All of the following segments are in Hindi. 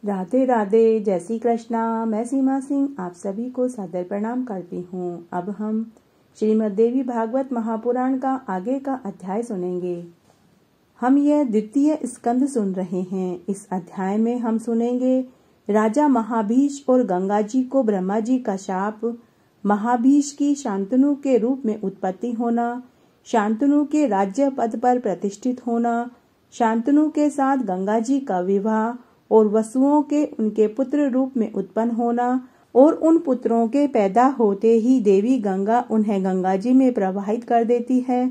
राधे राधे, जय श्री कृष्णा। मैं सीमा सिंह आप सभी को सादर प्रणाम करती हूँ। अब हम श्रीमद् देवी भागवत महापुराण का आगे का अध्याय सुनेंगे। हम यह द्वितीय स्कंद सुन रहे हैं। इस अध्याय में हम सुनेंगे राजा महाभीष और गंगा जी को ब्रह्मा जी का शाप, महाभीष की शांतनु के रूप में उत्पत्ति होना, शांतनु के राज्य पद पर प्रतिष्ठित होना, शांतनु के साथ गंगा जी का विवाह और वसुओं के उनके पुत्र रूप में उत्पन्न होना और उन पुत्रों के पैदा होते ही देवी गंगा उन्हें गंगा जी में प्रवाहित कर देती है।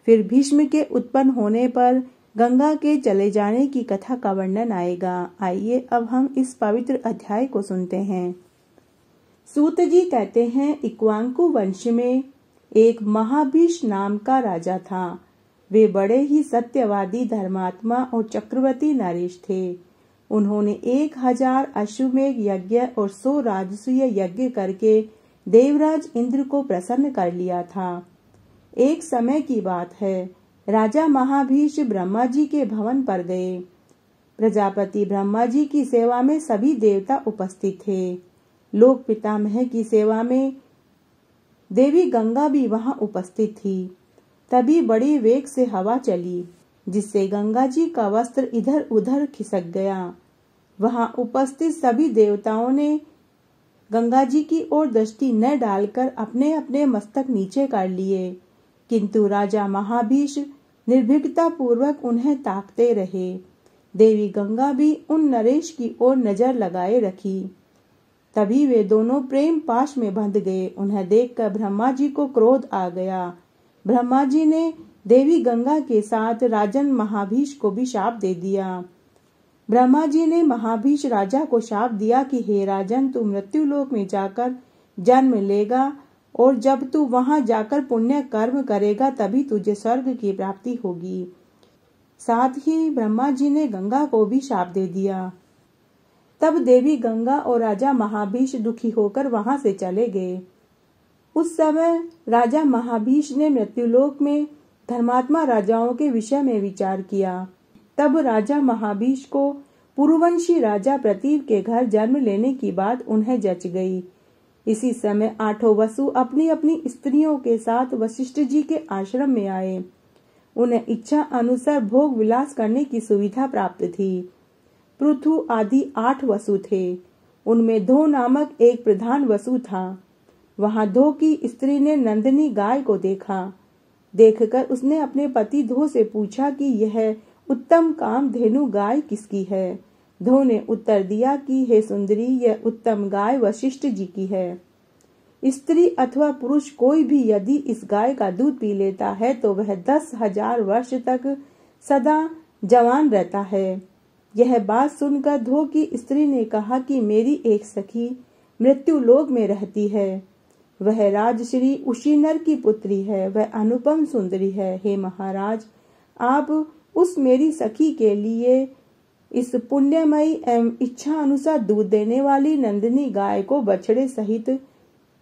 फिर भीष्म के उत्पन्न होने पर गंगा के चले जाने की कथा का वर्णन आएगा। आइए अब हम इस पवित्र अध्याय को सुनते हैं। सूत जी कहते हैं, इक्वांकु वंश में एक महाभीष नाम का राजा था। वे बड़े ही सत्यवादी, धर्मात्मा और चक्रवर्ती नरेश थे। उन्होंने 1000 अश्वमेध यज्ञ और 100 राजसूय यज्ञ करके देवराज इंद्र को प्रसन्न कर लिया था। एक समय की बात है, राजा महाभीष ब्रह्मा जी के भवन पर गए। प्रजापति ब्रह्मा जी की सेवा में सभी देवता उपस्थित थे। लोक पितामह की सेवा में देवी गंगा भी वहां उपस्थित थी। तभी बड़ी वेग से हवा चली, जिससे गंगा जी का वस्त्र इधर उधर खिसक गया। वहां उपस्थित सभी देवताओं ने गंगा जी की ओर दृष्टि न डालकर अपने अपने मस्तक नीचे कर लिए, किंतु राजा महाभीष निर्भीकता पूर्वक उन्हें ताकते रहे। देवी गंगा भी उन नरेश की ओर नजर लगाए रखी। तभी वे दोनों प्रेम पाश में बंध गए। उन्हें देखकर ब्रह्मा जी को क्रोध आ गया। ब्रह्मा जी ने देवी गंगा के साथ राजन महाभीष को भी शाप दे दिया। ब्रह्मा जी ने महाभीष राजा को शाप दिया कि हे राजन, तू मृत्युलोक में जाकर जन्म लेगा और जब तू वहां जाकर पुण्य कर्म करेगा तभी तुझे स्वर्ग की प्राप्ति होगी। साथ ही ब्रह्मा जी ने गंगा को भी शाप दे दिया। तब देवी गंगा और राजा महाभीष दुखी होकर वहां से चले गए। उस समय राजा महाभीष ने मृत्युलोक में धर्मात्मा राजाओं के विषय में विचार किया। तब राजा महाभीष को पूर्ववंशी राजा प्रतीव के घर जन्म लेने की बात उन्हें जच गई। इसी समय 8 वसु अपनी अपनी स्त्रियों के साथ वशिष्ठ जी के आश्रम में आए। उन्हें इच्छा अनुसार भोग विलास करने की सुविधा प्राप्त थी। पृथु आदि 8 वसु थे। उनमें धो नामक एक प्रधान वसु था। वहां धो की स्त्री ने नंदिनी गाय को देखा। देखकर उसने अपने पति धो से पूछा कि यह उत्तम कामधेनु गाय किसकी है। धो ने उत्तर दिया कि हे सुंदरी, यह उत्तम गाय वशिष्ठ जी की है। स्त्री अथवा पुरुष कोई भी यदि इस गाय का दूध पी लेता है तो वह 10,000 वर्ष तक सदा जवान रहता है। यह बात सुनकर धो की स्त्री ने कहा कि मेरी एक सखी मृत्यु लोक में रहती है। वह राजश्री उशीनर की पुत्री है। वह अनुपम सुंदरी है। हे महाराज, आप उस मेरी सखी के लिए इस पुण्यमयी एवं इच्छा अनुसार दूध देने वाली नंदिनी गाय को बछड़े सहित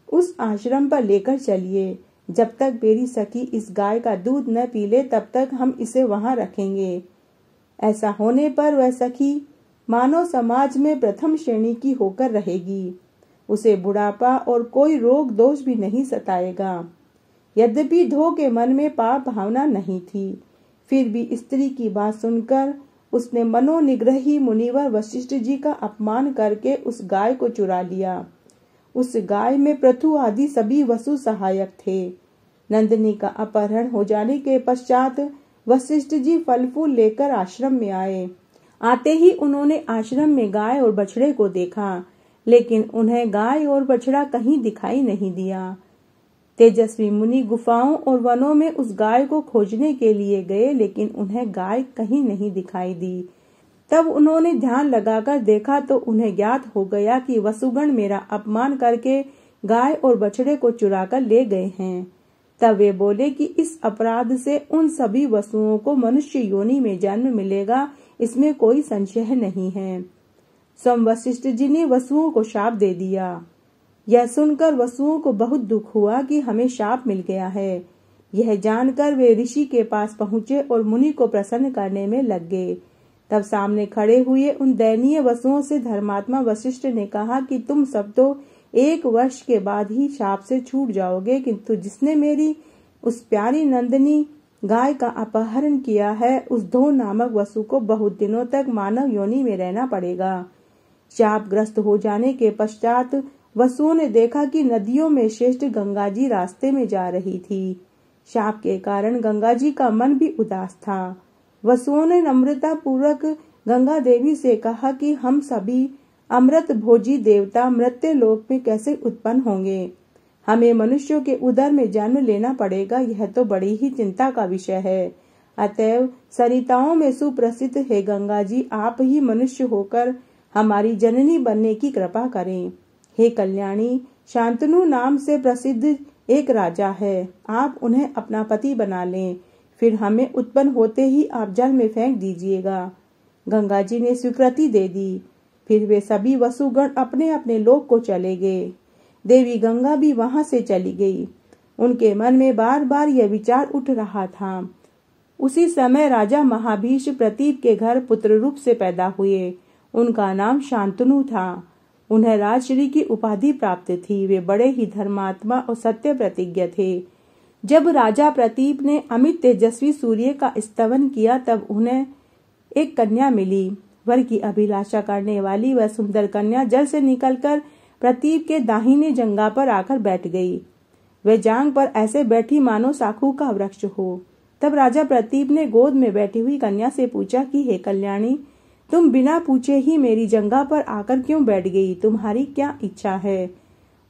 उस आश्रम पर लेकर चलिए। जब तक मेरी सखी इस गाय का दूध न पी ले तब तक हम इसे वहां रखेंगे। ऐसा होने पर वह सखी मानव समाज में प्रथम श्रेणी की होकर रहेगी। उसे बुढ़ापा और कोई रोग दोष भी नहीं सताएगा। यद्यपि धो के मन में पाप भावना नहीं थी, फिर भी स्त्री की बात सुनकर उसने मनोनिग्रही मुनिवर वशिष्ठ जी का अपमान करके उस गाय को चुरा लिया। उस गाय में पृथु आदि सभी वसु सहायक थे। नंदिनी का अपहरण हो जाने के पश्चात वशिष्ठ जी फल फूल लेकर आश्रम में आए। आते ही उन्होंने आश्रम में गाय और बछड़े को देखा, लेकिन उन्हें गाय और बछड़ा कहीं दिखाई नहीं दिया। तेजस्वी मुनि गुफाओं और वनों में उस गाय को खोजने के लिए गए, लेकिन उन्हें गाय कहीं नहीं दिखाई दी। तब उन्होंने ध्यान लगाकर देखा तो उन्हें ज्ञात हो गया कि वसुगण मेरा अपमान करके गाय और बछड़े को चुराकर ले गए हैं। तब वे बोले कि इस अपराध से उन सभी वसुओं को मनुष्य योनि में जन्म मिलेगा, इसमें कोई संशय नहीं है। स्वयं वशिष्ठ जी ने वसुओं को शाप दे दिया। यह सुनकर वसुओं को बहुत दुख हुआ कि हमें शाप मिल गया है। यह जानकर वे ऋषि के पास पहुंचे और मुनि को प्रसन्न करने में लग गए। तब सामने खड़े हुए उन दयनीय वसुओं से धर्मात्मा वशिष्ठ ने कहा कि तुम सब तो 1 वर्ष के बाद ही शाप से छूट जाओगे, किंतु जिसने मेरी उस प्यारी नंदिनी गाय का अपहरण किया है, उस धो नामक वसु को बहुत दिनों तक मानव योनि में रहना पड़ेगा। शापग्रस्त हो जाने के पश्चात वसुओं ने देखा कि नदियों में श्रेष्ठ गंगा जी रास्ते में जा रही थी। शाप के कारण गंगा जी का मन भी उदास था। वसुओं ने नम्रता पूर्वक गंगा देवी से कहा कि हम सभी अमृत भोजी देवता मृत्यु लोक में कैसे उत्पन्न होंगे? हमें मनुष्यों के उदर में जन्म लेना पड़ेगा, यह तो बड़ी ही चिंता का विषय है। अतएव सरिताओं में सुप्रसिद्ध है गंगा जी, आप ही मनुष्य होकर हमारी जननी बनने की कृपा करें। हे कल्याणी, शांतनु नाम से प्रसिद्ध एक राजा है, आप उन्हें अपना पति बना लें, फिर हमें उत्पन्न होते ही आप जल में फेंक दीजिएगा। गंगा जी ने स्वीकृति दे दी। फिर वे सभी वसुगण अपने अपने लोक को चले गए। देवी गंगा भी वहां से चली गई। उनके मन में बार बार यह विचार उठ रहा था। उसी समय राजा महाभीष प्रतीप के घर पुत्र रूप से पैदा हुए। उनका नाम शांतनु था। उन्हें राजश्री की उपाधि प्राप्त थी। वे बड़े ही धर्मात्मा और सत्य प्रतिज्ञ थे। जब राजा प्रतीप ने अमित तेजस्वी सूर्य का स्तवन किया, तब उन्हें एक कन्या मिली। वर की अभिलाषा करने वाली वह सुंदर कन्या जल से निकलकर प्रतीप के दाहिने जंघा पर आकर बैठ गई। वह जांग पर ऐसे बैठी मानो साखू का वृक्ष हो। तब राजा प्रतीप ने गोद में बैठी हुई कन्या से पूछा कि हे कल्याणी, तुम बिना पूछे ही मेरी जंघा पर आकर क्यों बैठ गई? तुम्हारी क्या इच्छा है?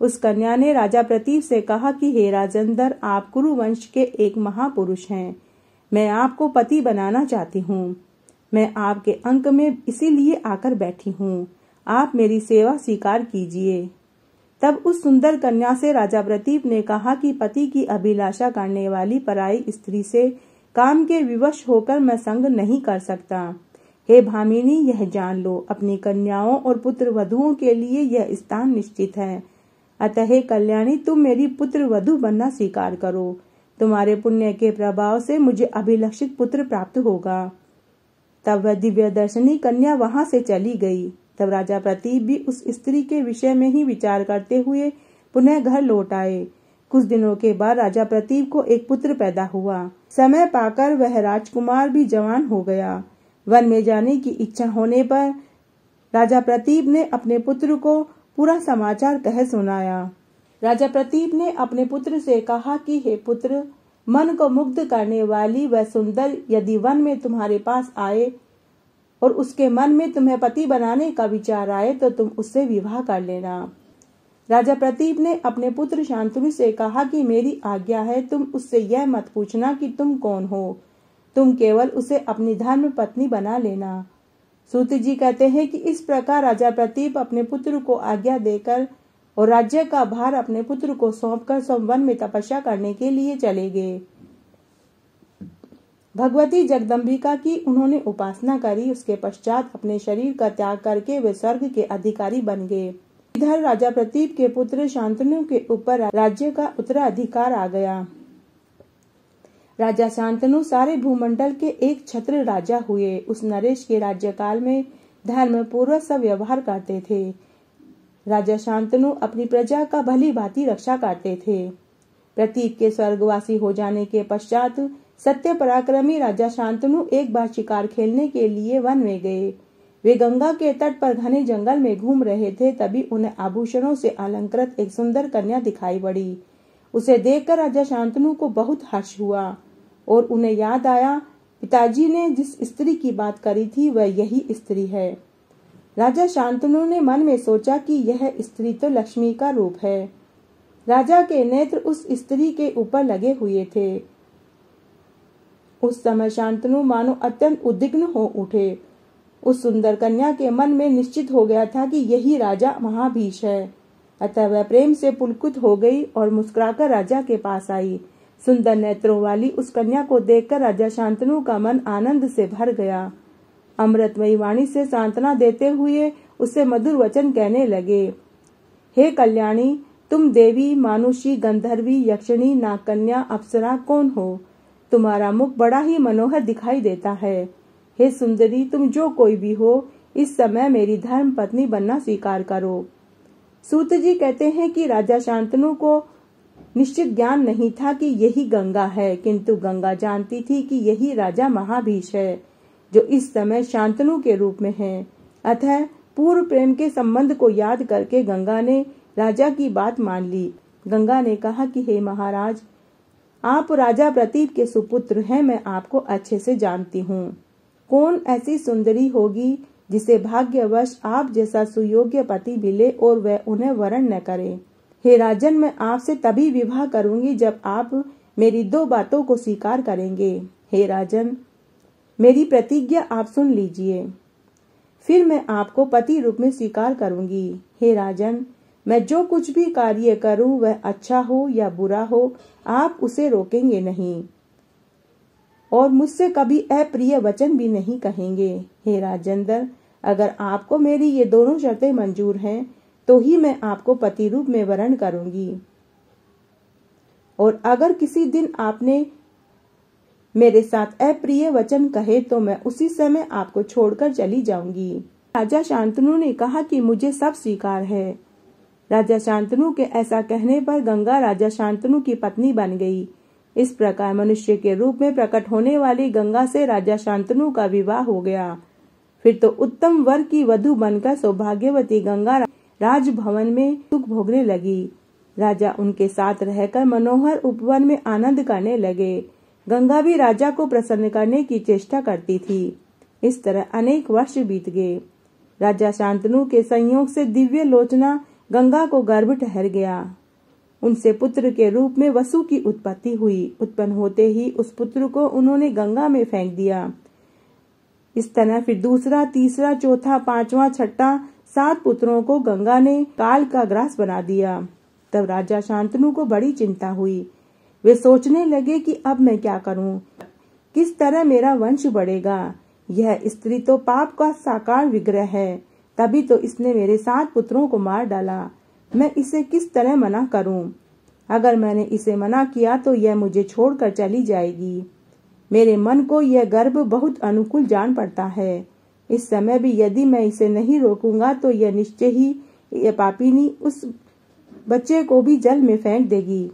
उस कन्या ने राजा प्रतीप से कहा कि हे राजेंद्र, आप कुरु वंश के एक महापुरुष हैं। मैं आपको पति बनाना चाहती हूँ। मैं आपके अंक में इसीलिए आकर बैठी हूँ। आप मेरी सेवा स्वीकार कीजिए। तब उस सुंदर कन्या से राजा प्रतीप ने कहा कि पति की अभिलाषा करने वाली पराई स्त्री से काम के विवश होकर मैं संग नहीं कर सकता। हे भामिनी, यह जान लो, अपनी कन्याओं और पुत्र वधुओं के लिए यह स्थान निश्चित है। अतः हे कल्याणी, तुम मेरी पुत्र वधु बनना स्वीकार करो। तुम्हारे पुण्य के प्रभाव से मुझे अभिलषित पुत्र प्राप्त होगा। तब वह दिव्य दर्शनी कन्या वहां से चली गई। तब राजा प्रतीप भी उस स्त्री के विषय में ही विचार करते हुए पुनः घर लौट आए। कुछ दिनों के बाद राजा प्रतीप को एक पुत्र पैदा हुआ। समय पाकर वह राजकुमार भी जवान हो गया। वन में जाने की इच्छा होने पर राजा प्रतीप ने अपने पुत्र को पूरा समाचार कह सुनाया। राजा प्रतीप ने अपने पुत्र से कहा कि हे पुत्र, मन को मुग्ध करने वाली वह सुंदर यदि वन में तुम्हारे पास आए और उसके मन में तुम्हें पति बनाने का विचार आए तो तुम उससे विवाह कर लेना। राजा प्रतीप ने अपने पुत्र शांतनु से कहा कि मेरी आज्ञा है, तुम उससे यह मत पूछना कि तुम कौन हो, तुम केवल उसे अपनी धर्म पत्नी बना लेना। सूत जी कहते हैं कि इस प्रकार राजा प्रतीप अपने पुत्र को आज्ञा देकर और राज्य का भार अपने पुत्र को सौंपकर वन में तपस्या करने के लिए चले गए। भगवती जगदम्बिका की उन्होंने उपासना करी। उसके पश्चात अपने शरीर का त्याग करके वे स्वर्ग के अधिकारी बन गए। इधर राजा प्रतीप के पुत्र शांतनु के ऊपर राज्य का उत्तराधिकार आ गया। राजा शांतनु सारे भूमंडल के एक छत्र राजा हुए। उस नरेश के राज्यकाल में धर्म पूर्वक सब व्यवहार करते थे। राजा शांतनु अपनी प्रजा का भली भांति रक्षा करते थे। प्रतीप के स्वर्गवासी हो जाने के पश्चात सत्य पराक्रमी राजा शांतनु एक बार शिकार खेलने के लिए वन में गए। वे गंगा के तट पर घने जंगल में घूम रहे थे। तभी उन्हें आभूषणों से अलंकृत एक सुंदर कन्या दिखाई पड़ी। उसे देखकर राजा शांतनु को बहुत हर्ष हुआ और उन्हें याद आया, पिताजी ने जिस स्त्री की बात करी थी वह यही स्त्री है। राजा शांतनु ने मन में सोचा कि यह स्त्री तो लक्ष्मी का रूप है। राजा के नेत्र उस स्त्री के ऊपर लगे हुए थे। उस समय शांतनु मानो अत्यंत उद्विग्न हो उठे। उस सुंदर कन्या के मन में निश्चित हो गया था कि यही राजा महाभीष है। अतः वह प्रेम से पुलकित हो गई और मुस्कुराकर राजा के पास आई। सुंदर नेत्रों वाली उस कन्या को देखकर राजा शांतनु का मन आनंद से भर गया। अमृतमयी वाणी से सांत्वना देते हुए उससे मधुर वचन कहने लगे, हे कल्याणी, तुम देवी, मानुषी, गंधर्वी, यक्षिणी, नागकन्या, अप्सरा कौन हो? तुम्हारा मुख बड़ा ही मनोहर दिखाई देता है। हे सुंदरी, तुम जो कोई भी हो, इस समय मेरी धर्म पत्नी बनना स्वीकार करो। सूत जी कहते हैं कि राजा शांतनु को निश्चित ज्ञान नहीं था कि यही गंगा है, किंतु गंगा जानती थी कि यही राजा महाभीष है, जो इस समय शांतनु के रूप में है। अतः पूर्व प्रेम के संबंध को याद करके गंगा ने राजा की बात मान ली। गंगा ने कहा कि हे महाराज, आप राजा प्रतीप के सुपुत्र हैं, मैं आपको अच्छे से जानती हूँ। कौन ऐसी सुंदरी होगी जिसे भाग्यवश आप जैसा सुयोग्य पति मिले और वह उन्हें वरण न करे। हे राजन, मैं आपसे तभी विवाह करूंगी जब आप मेरी 2 बातों को स्वीकार करेंगे। हे राजन, मेरी प्रतिज्ञा आप सुन लीजिए, फिर मैं आपको पति रूप में स्वीकार करूंगी। हे राजन, मैं जो कुछ भी कार्य करूं वह अच्छा हो या बुरा हो, आप उसे रोकेंगे नहीं और मुझसे कभी अप्रिय वचन भी नहीं कहेंगे। हे राजेंद्र, अगर आपको मेरी ये दोनों शर्तें मंजूर हैं तो ही मैं आपको पति रूप में वरण करूंगी, और अगर किसी दिन आपने मेरे साथ अप्रिय वचन कहे तो मैं उसी समय आपको छोड़कर चली जाऊंगी। राजा शांतनु ने कहा कि मुझे सब स्वीकार है। राजा शांतनु के ऐसा कहने पर गंगा राजा शांतनु की पत्नी बन गई। इस प्रकार मनुष्य के रूप में प्रकट होने वाली गंगा से राजा शांतनु का विवाह हो गया। फिर तो उत्तम वर की वधु बनकर सौभाग्यवती गंगा राजभवन में सुख भोगने लगी। राजा उनके साथ रहकर मनोहर उपवन में आनंद करने लगे। गंगा भी राजा को प्रसन्न करने की चेष्टा करती थी। इस तरह अनेक वर्ष बीत गए। राजा शांतनु के संयोग से दिव्य लोचना गंगा को गर्भ ठहर गया। उनसे पुत्र के रूप में वसु की उत्पत्ति हुई। उत्पन्न होते ही उस पुत्र को उन्होंने गंगा में फेंक दिया। इस तरह फिर दूसरा, तीसरा, चौथा, 5वां, 6ठा 7 पुत्रों को गंगा ने काल का ग्रास बना दिया। तब राजा शांतनु को बड़ी चिंता हुई। वे सोचने लगे कि अब मैं क्या करूं, किस तरह मेरा वंश बढ़ेगा। यह स्त्री तो पाप का साकार विग्रह है, तभी तो इसने मेरे 7 पुत्रों को मार डाला। मैं इसे किस तरह मना करूं? अगर मैंने इसे मना किया तो यह मुझे छोड़कर चली जाएगी। मेरे मन को यह गर्भ बहुत अनुकूल जान पड़ता है। इस समय भी यदि मैं इसे नहीं रोकूंगा तो यह निश्चय ही यह पापिनी उस बच्चे को भी जल में फेंक देगी।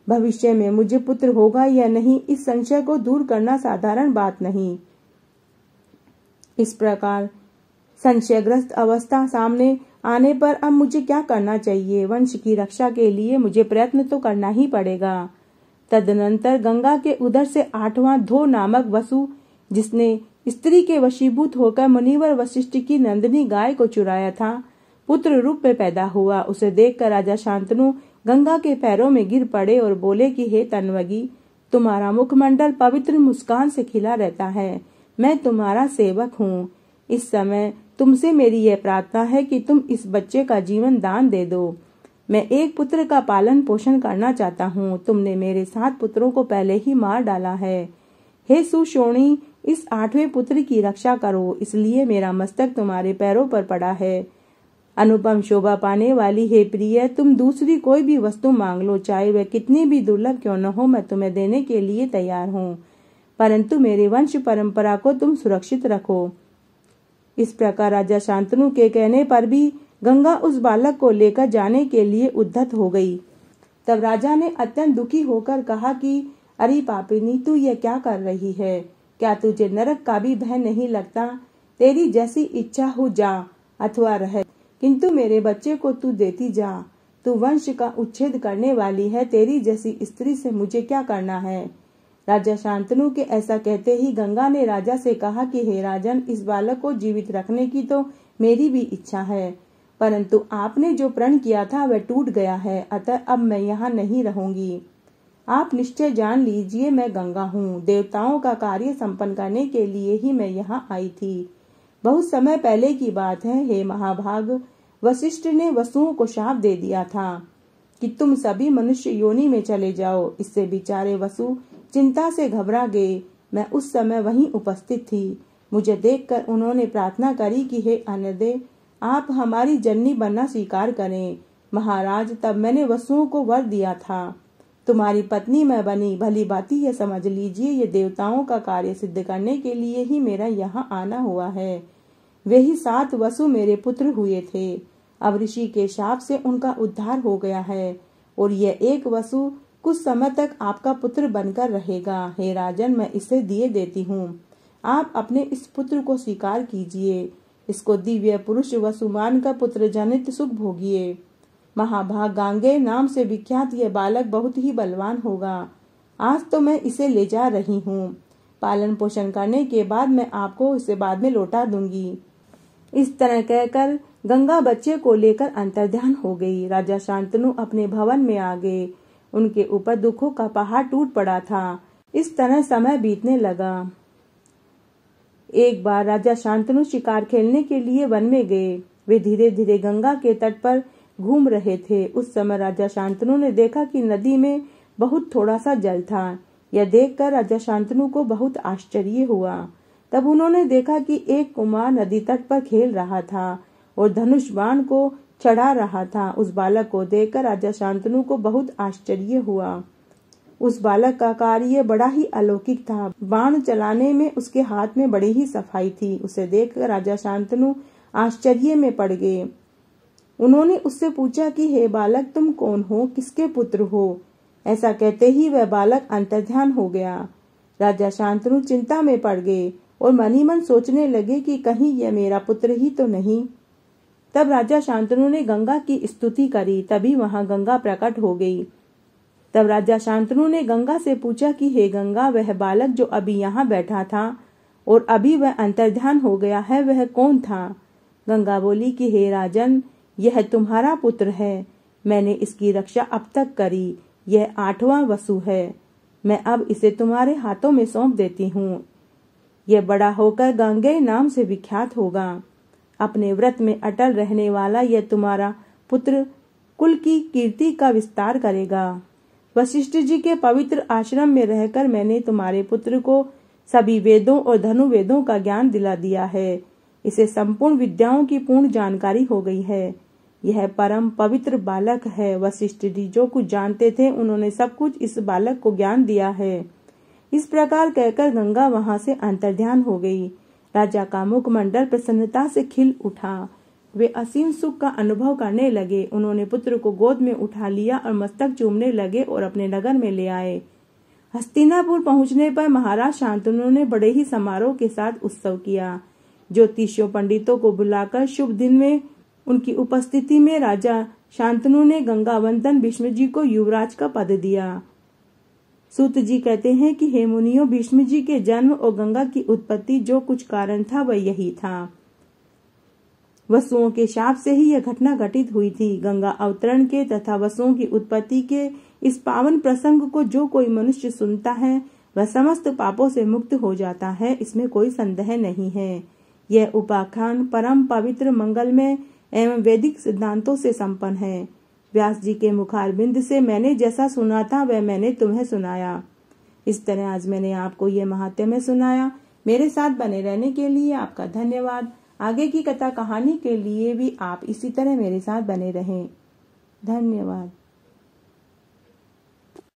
भविष्य में मुझे पुत्र होगा या नहीं, इस संशय को दूर करना साधारण बात नहीं। इस प्रकार संशयग्रस्त अवस्था सामने आने पर अब मुझे क्या करना चाहिए? वंश की रक्षा के लिए मुझे प्रयत्न तो करना ही पड़ेगा। तदनंतर गंगा के उदर से 8वां धो नामक वसु, जिसने स्त्री के वशीभूत होकर मुनिवर वशिष्ठ की नंदिनी गाय को चुराया था, पुत्र रूप में पैदा हुआ। उसे देखकर राजा शांतनु गंगा के पैरों में गिर पड़े और बोले कि हे तन्वगी, तुम्हारा मुखमंडल पवित्र मुस्कान से खिला रहता है। मैं तुम्हारा सेवक हूँ। इस समय तुमसे मेरी यह प्रार्थना है कि तुम इस बच्चे का जीवन दान दे दो। मैं एक पुत्र का पालन पोषण करना चाहता हूँ। तुमने मेरे 7 पुत्रों को पहले ही मार डाला है। हे सुशोणी, इस 8वें पुत्र की रक्षा करो, इसलिए मेरा मस्तक तुम्हारे पैरों पर पड़ा है। अनुपम शोभा पाने वाली हे प्रिय, तुम दूसरी कोई भी वस्तु मांग लो, चाहे वह कितनी भी दुर्लभ क्यों न हो, मैं तुम्हें देने के लिए तैयार हूँ, परंतु मेरे वंश परंपरा को तुम सुरक्षित रखो। इस प्रकार राजा शांतनु के कहने पर भी गंगा उस बालक को लेकर जाने के लिए उद्यत हो गई। तब राजा ने अत्यंत दुखी होकर कहा कि अरे पापिनी, तू यह क्या कर रही है? क्या तुझे नरक का भी भय नहीं लगता? तेरी जैसी इच्छा हो जा अथवा रह, किंतु मेरे बच्चे को तू देती जा। तू वंश का उच्छेद करने वाली है। तेरी जैसी स्त्री से मुझे क्या करना है? राजा शांतनु के ऐसा कहते ही गंगा ने राजा से कहा कि हे राजन, इस बालक को जीवित रखने की तो मेरी भी इच्छा है, परंतु आपने जो प्रण किया था वह टूट गया है, अतः अब मैं यहाँ नहीं रहूंगी। आप निश्चय जान लीजिए, मैं गंगा हूँ। देवताओं का कार्य संपन्न करने के लिए ही मैं यहाँ आई थी। बहुत समय पहले की बात है। हे महाभाग, वशिष्ठ ने वसुओं को शाप दे दिया था कि तुम सभी मनुष्य योनि में चले जाओ। इससे बेचारे वसु चिंता से घबरा गए। मैं उस समय वहीं उपस्थित थी। मुझे देखकर उन्होंने प्रार्थना करी कि हे अन्यदेव, आप हमारी जननी बनना स्वीकार करें। महाराज, तब मैंने वसुओं को वर दिया था तुम्हारी पत्नी मैं बनी, भली भांति यह समझ लीजिए, ये देवताओं का कार्य सिद्ध करने के लिए ही मेरा यहाँ आना हुआ है। वे ही 7 वसु मेरे पुत्र हुए थे। अब ऋषि के शाप से उनका उद्धार हो गया है और यह एक वसु कुछ समय तक आपका पुत्र बनकर रहेगा। हे राजन, मैं इसे दिए देती हूँ, आप अपने इस पुत्र को स्वीकार कीजिए। इसको दिव्य पुरुष वसुमान का पुत्र जनित सुख भोगिए। महाभाग गांगे नाम से विख्यात यह बालक बहुत ही बलवान होगा। आज तो मैं इसे ले जा रही हूँ, पालन पोषण करने के बाद मैं आपको इसे बाद में लौटा दूंगी। इस तरह कहकर गंगा बच्चे को लेकर अंतर्ध्यान हो गई। राजा शांतनु अपने भवन में आ गए। उनके ऊपर दुखों का पहाड़ टूट पड़ा था। इस तरह समय बीतने लगा। एक बार राजा शांतनु शिकार खेलने के लिए वन में गए। वे धीरे धीरे गंगा के तट पर घूम रहे थे। उस समय राजा शांतनु ने देखा कि नदी में बहुत थोड़ा सा जल था। यह देखकर राजा शांतनु को बहुत आश्चर्य हुआ। तब उन्होंने देखा कि एक कुमार नदी तट पर खेल रहा था और धनुष बाण को चढ़ा रहा था। उस बालक को देखकर राजा शांतनु को बहुत आश्चर्य हुआ। उस बालक का कार्य बड़ा ही अलौकिक था। बाण चलाने में उसके हाथ में बड़ी ही सफाई थी। उसे देखकर राजा शांतनु आश्चर्य में पड़ गए। उन्होंने उससे पूछा कि हे बालक, तुम कौन हो, किसके पुत्र हो? ऐसा कहते ही वह बालक अंतर्ध्यान हो गया। राजा शांतनु चिंता में पड़ गए और मन ही मन सोचने लगे कि कहीं यह मेरा पुत्र ही तो नहीं। तब राजा शांतनु ने गंगा की स्तुति करी। तभी वहां गंगा प्रकट हो गई। तब राजा शांतनु ने गंगा से पूछा कि हे गंगा, वह बालक जो अभी यहाँ बैठा था और अभी वह अंतर्ध्यान हो गया है, वह कौन था? गंगा बोली कि हे राजन, यह तुम्हारा पुत्र है। मैंने इसकी रक्षा अब तक करी। यह 8वां वसु है। मैं अब इसे तुम्हारे हाथों में सौंप देती हूँ। यह बड़ा होकर गांगेय नाम से विख्यात होगा। अपने व्रत में अटल रहने वाला यह तुम्हारा पुत्र कुल की कीर्ति का विस्तार करेगा। वशिष्ठ जी के पवित्र आश्रम में रहकर मैंने तुम्हारे पुत्र को सभी वेदों और धनुर्वेदों का ज्ञान दिला दिया है। इसे संपूर्ण विद्याओं की पूर्ण जानकारी हो गई है। यह परम पवित्र बालक है। वशिष्ठ जी जो कुछ जानते थे, उन्होंने सब कुछ इस बालक को ज्ञान दिया है। इस प्रकार कहकर गंगा वहां से अंतर्ध्यान हो गई। राजा का मुखमंडल प्रसन्नता से खिल उठा। वे असीम सुख का अनुभव करने लगे। उन्होंने पुत्र को गोद में उठा लिया और मस्तक चूमने लगे और अपने नगर में ले आए। हस्तिनापुर पहुंचने पर महाराज शांतनु ने बड़े ही समारोह के साथ उत्सव किया। ज्योतिषियों पंडितों को बुलाकर शुभ दिन में उनकी उपस्थिति में राजा शांतनु ने गंगावंदन भीष्म जी को युवराज का पद दिया। सूत जी कहते हैं कि हे मुनियों, भीष्म जी के जन्म और गंगा की उत्पत्ति जो कुछ कारण था वह यही था। वसुओं के शाप से ही यह घटना घटित हुई थी। गंगा अवतरण के तथा वसुओं की उत्पत्ति के इस पावन प्रसंग को जो कोई मनुष्य सुनता है वह समस्त पापों से मुक्त हो जाता है, इसमें कोई संदेह नहीं है। यह उपाख्यान परम पवित्र, मंगलमय एवं वैदिक सिद्धांतों से संपन्न है। व्यास जी के मुखारबिंद से मैंने जैसा सुना था वह मैंने तुम्हें सुनाया। इस तरह आज मैंने आपको ये महात्म्य सुनाया। मेरे साथ बने रहने के लिए आपका धन्यवाद। आगे की कथा कहानी के लिए भी आप इसी तरह मेरे साथ बने रहें। धन्यवाद।